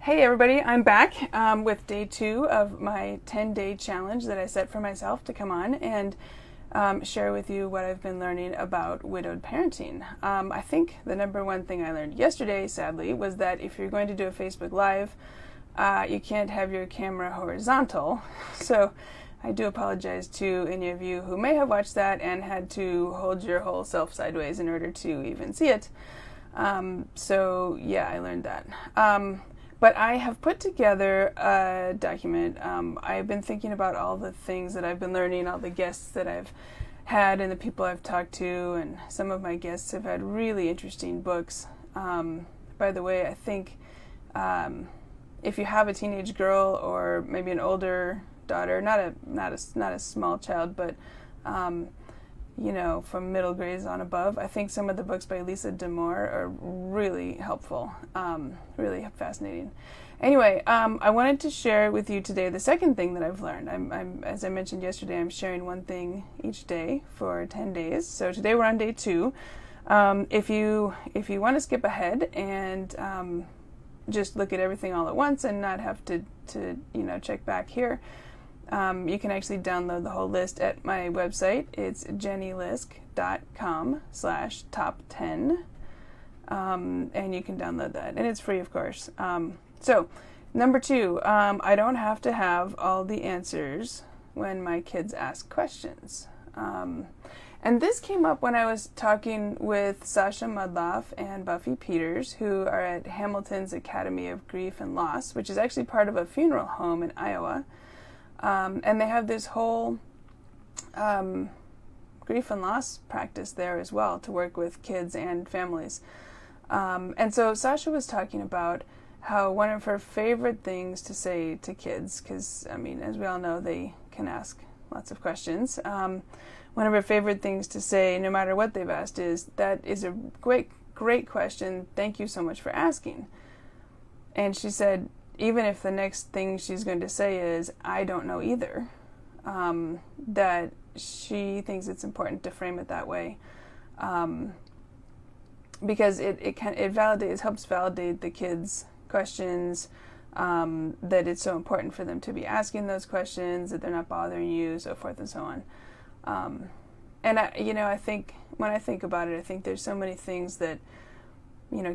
Hey everybody, I'm back with day 2 of my 10-day challenge that I set for myself to come on and share with you what I've been learning about widowed parenting. I think the number one thing I learned yesterday, sadly, was that if you're going to do a Facebook Live, you can't have your camera horizontal. So I do apologize to any of you who may have watched that and had to hold your whole self sideways in order to even see it. So yeah, I learned that. But I have put together a document. I've been thinking about all the things that I've been learning, all the guests that I've had and the people I've talked to, and some of my guests have had really interesting books. By the way, I think if you have a teenage girl or maybe an older daughter, not a small child, but from middle grades on above, I think some of the books by Lisa Damour are really helpful, really fascinating. Anyway, I wanted to share with you today the second thing that I've learned. As I mentioned yesterday, I'm sharing one thing each day for 10 days. So today we're on day 2. If you want to skip ahead and just look at everything all at once and not have to check back here, you can actually download the whole list at my website. It's jennylisk.com/top10. And you can download that. And it's free, of course. So, number 2, I don't have to have all the answers when my kids ask questions. And this came up when I was talking with Sasha Mudloff and Buffy Peters, who are at Hamilton's Academy of Grief and Loss, which is actually part of a funeral home in Iowa. And they have this whole grief and loss practice there as well to work with kids and families. And so Sasha was talking about how one of her favorite things to say to kids, because, as we all know, they can ask lots of questions. One of her favorite things to say, no matter what they've asked, is, "That is a great question. Thank you so much for asking." And she said, even if the next thing she's going to say is, "I don't know either," that she thinks it's important to frame it that way, because it helps validate the kids' questions, that it's so important for them to be asking those questions, that they're not bothering you, so forth and so on. And I think when I think about it, I think there's so many things that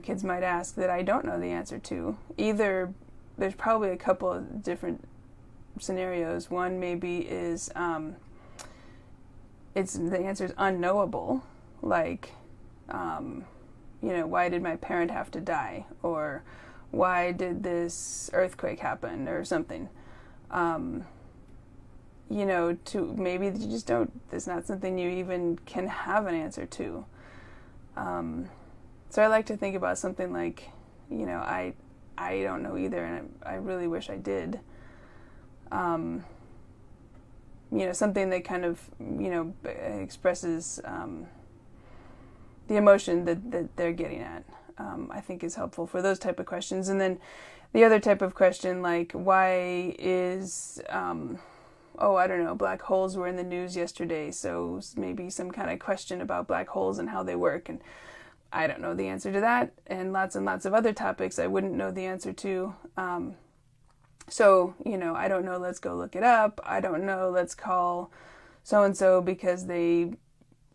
kids might ask that I don't know the answer to. Either there's probably a couple of different scenarios. One maybe is the answer is unknowable, like why did my parent have to die, or why did this earthquake happen, or something. To maybe you just don't. It's not something you even can have an answer to. So I like to think about something like, I don't know either, and I really wish I did. Something that kind of, expresses the emotion that they're getting at, I think is helpful for those type of questions. And then the other type of question, like, why is, I don't know, black holes were in the news yesterday, so maybe some kind of question about black holes and how they work, and I don't know the answer to that, and lots of other topics I wouldn't know the answer to. So, I don't know, let's go look it up. I don't know, let's call so-and-so because they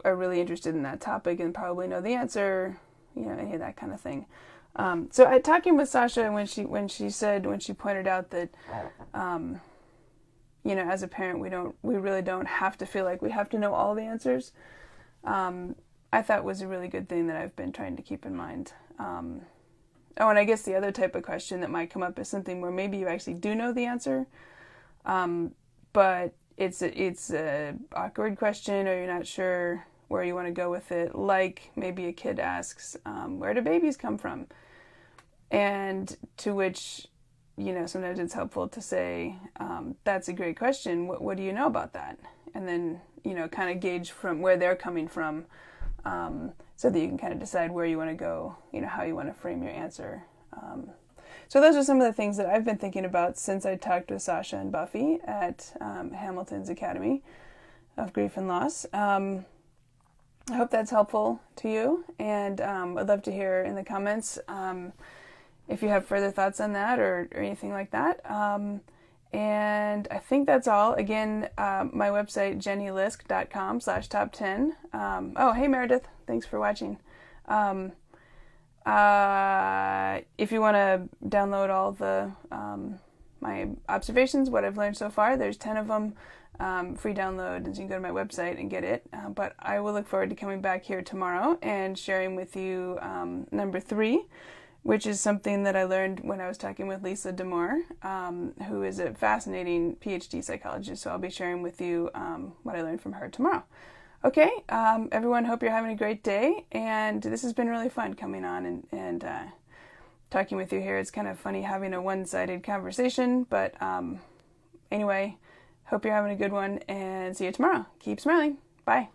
are really interested in that topic and probably know the answer, any of that kind of thing. So I talking with Sasha when she pointed out that, as a parent, we really don't have to feel like we have to know all the answers. I thought was a really good thing that I've been trying to keep in mind. And I guess the other type of question that might come up is something where maybe you actually do know the answer, but it's a awkward question, or you're not sure where you want to go with it. Like maybe a kid asks, "Where do babies come from?" And to which, sometimes it's helpful to say, "That's a great question. What do you know about that?" And then, kind of gauge from where they're coming from. So that you can kind of decide where you want to go, how you want to frame your answer. So those are some of the things that I've been thinking about since I talked with Sasha and Buffy at Hamilton's Academy of Grief and Loss. I hope that's helpful to you, and I'd love to hear in the comments if you have further thoughts on that or anything like that. And I think that's all. Again, my website, jennylisk.com/top10. Oh, hey, Meredith. Thanks for watching. If you want to download all the my observations, what I've learned so far, there's 10 of them, free download, and so you can go to my website and get it. But I will look forward to coming back here tomorrow and sharing with you number 3, which is something that I learned when I was talking with Lisa Damour, who is a fascinating PhD psychologist. So I'll be sharing with you what I learned from her tomorrow. Okay, everyone, hope you're having a great day, and this has been really fun coming on and talking with you here. It's kind of funny having a one-sided conversation, but anyway, hope you're having a good one, and see you tomorrow. Keep smiling. Bye.